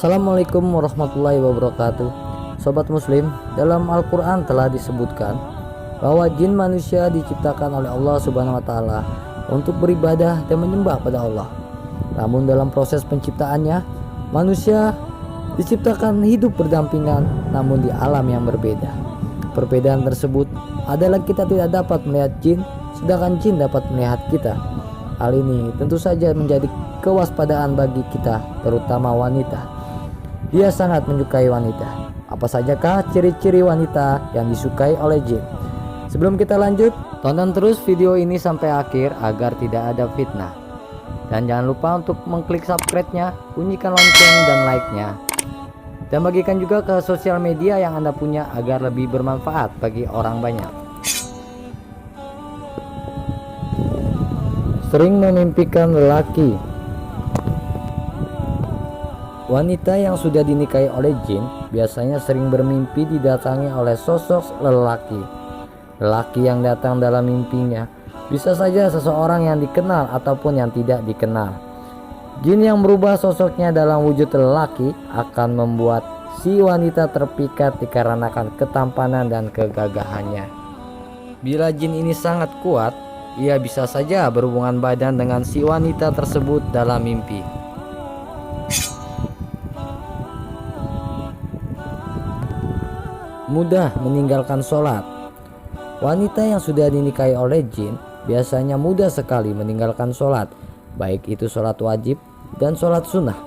Assalamualaikum warahmatullahi wabarakatuh. Sobat muslim, dalam Al-Quran telah disebutkan bahwa jin manusia diciptakan oleh Allah Subhanahu wa Ta'ala untuk beribadah dan menyembah pada Allah. Namun dalam proses penciptaannya, manusia diciptakan hidup berdampingan namun di alam yang berbeda. Perbedaan tersebut adalah kita tidak dapat melihat jin, sedangkan jin dapat melihat kita. Hal ini tentu saja menjadi kewaspadaan bagi kita, terutama wanita. Dia sangat menyukai wanita. Apa sajakah ciri-ciri wanita yang disukai oleh jin? Sebelum kita lanjut, tonton terus video ini sampai akhir agar tidak ada fitnah. Dan jangan lupa untuk mengklik subscribe-nya, bunyikan lonceng dan like-nya. Dan bagikan juga ke sosial media yang Anda punya agar lebih bermanfaat bagi orang banyak. Sering memimpikan lelaki. Wanita yang sudah dinikahi oleh jin biasanya sering bermimpi didatangi oleh sosok lelaki. Lelaki yang datang dalam mimpinya bisa saja seseorang yang dikenal ataupun yang tidak dikenal. Jin yang merubah sosoknya dalam wujud lelaki akan membuat si wanita terpikat dikarenakan ketampanan dan kegagahannya. Bila jin ini sangat kuat, ia bisa saja berhubungan badan dengan si wanita tersebut dalam mimpi. Mudah meninggalkan sholat. Wanita yang sudah dinikahi oleh jin biasanya mudah sekali meninggalkan sholat, baik itu sholat wajib dan sholat sunnah.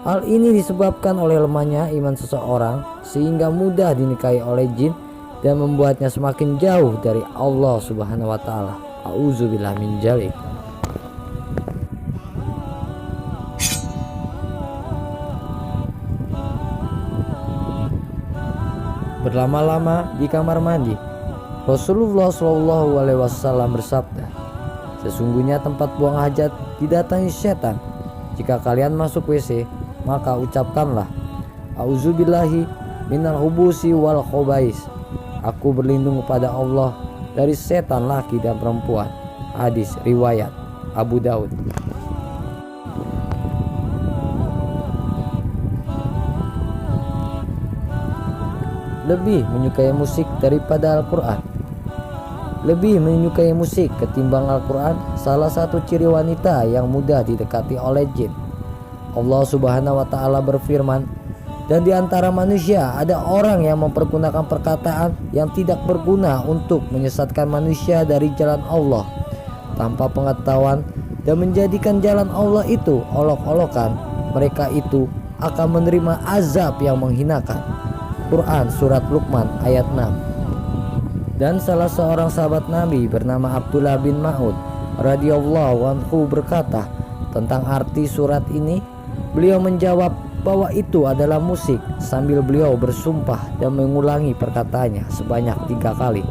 Hal ini disebabkan oleh lemahnya iman seseorang sehingga mudah dinikahi oleh jin dan membuatnya semakin jauh dari Allah Subhanahu wa Ta'ala. A'udzubillah min dzalik. Berlama-lama di kamar mandi. Rasulullah SAW bersabda, sesungguhnya tempat buang hajat didatangi setan. Jika kalian masuk WC, maka ucapkanlah, A'udzubillahi minal hubusi wal khobais. Aku berlindung kepada Allah dari setan laki dan perempuan. Hadis riwayat Abu Daud. Lebih menyukai musik daripada Al-Quran. Lebih menyukai musik ketimbang Al-Quran salah satu ciri wanita yang mudah didekati oleh jin. Allah Subhanahu wa Ta'ala berfirman, dan di antara manusia ada orang yang mempergunakan perkataan yang tidak berguna untuk menyesatkan manusia dari jalan Allah tanpa pengetahuan dan menjadikan jalan Allah itu olok-olokan. Mereka itu akan menerima azab yang menghinakan. Quran Surat Luqman ayat 6. Dan salah seorang sahabat Nabi bernama Abdullah bin Mas'ud radhiyallahu anhu berkata tentang arti surat ini. Beliau menjawab bahwa itu adalah musik sambil beliau bersumpah dan mengulangi perkataannya sebanyak 3 kali.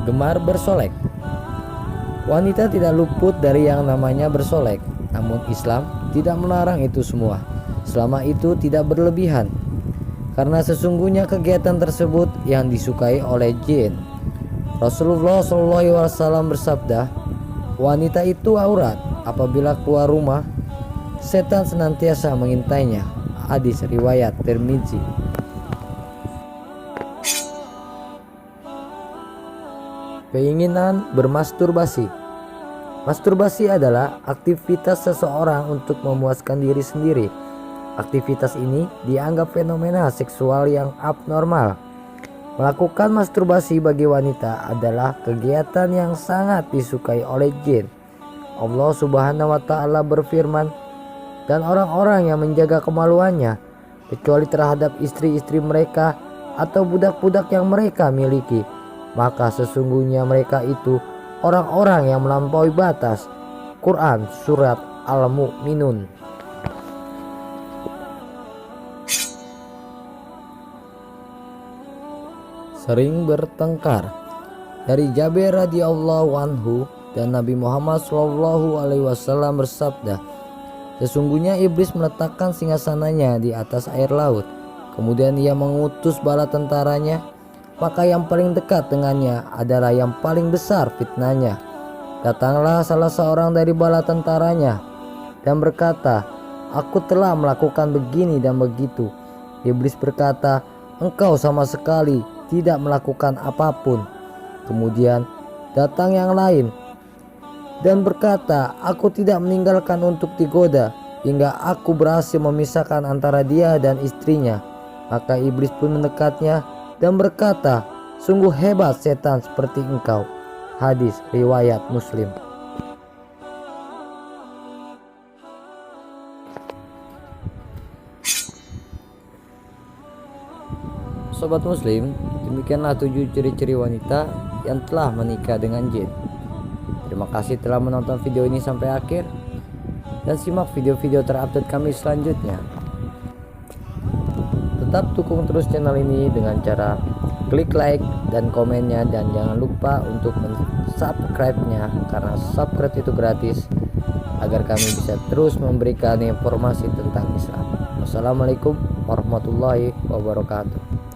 Gemar bersolek. Wanita tidak luput dari yang namanya bersolek, namun Islam tidak melarang itu semua, selama itu tidak berlebihan, karena sesungguhnya kegiatan tersebut yang disukai oleh jin. Rasulullah SAW bersabda, wanita itu aurat, apabila keluar rumah, setan senantiasa mengintainya. Hadis riwayat Tirmidzi. Keinginan bermasturbasi. Masturbasi adalah aktivitas seseorang untuk memuaskan diri sendiri. Aktivitas ini dianggap fenomena seksual yang abnormal. Melakukan masturbasi bagi wanita adalah kegiatan yang sangat disukai oleh jin. Allah Subhanahu wa Ta'ala berfirman, dan orang-orang yang menjaga kemaluannya kecuali terhadap istri-istri mereka atau budak-budak yang mereka miliki, maka sesungguhnya mereka itu orang-orang yang melampaui batas. Quran Surat Al-Mu'minun. Sering bertengkar. Dari Jabir radhiyallahu anhu dan Nabi Muhammad SAW bersabda, sesungguhnya iblis meletakkan singgasananya di atas air laut. Kemudian ia mengutus bala tentaranya maka yang paling dekat dengannya adalah yang paling besar fitnahnya. Datanglah salah seorang dari bala tentaranya dan berkata, "Aku telah melakukan begini dan begitu." Iblis berkata, "Engkau sama sekali tidak melakukan apapun." Kemudian datang yang lain dan berkata, "Aku tidak meninggalkan untuk digoda hingga aku berhasil memisahkan antara dia dan istrinya." Maka iblis pun mendekatnya dan berkata, "Sungguh hebat setan seperti engkau." Hadis riwayat Muslim. Sobat Muslim, demikianlah 7 ciri-ciri wanita yang telah menikah dengan jin. Terima kasih telah menonton video ini sampai akhir, dan simak video-video terupdate kami selanjutnya. Tetap dukung terus channel ini dengan cara klik like dan komennya, dan jangan lupa untuk subscribe-nya karena subscribe itu gratis agar kami bisa terus memberikan informasi tentang Islam. Wassalamualaikum warahmatullahi wabarakatuh.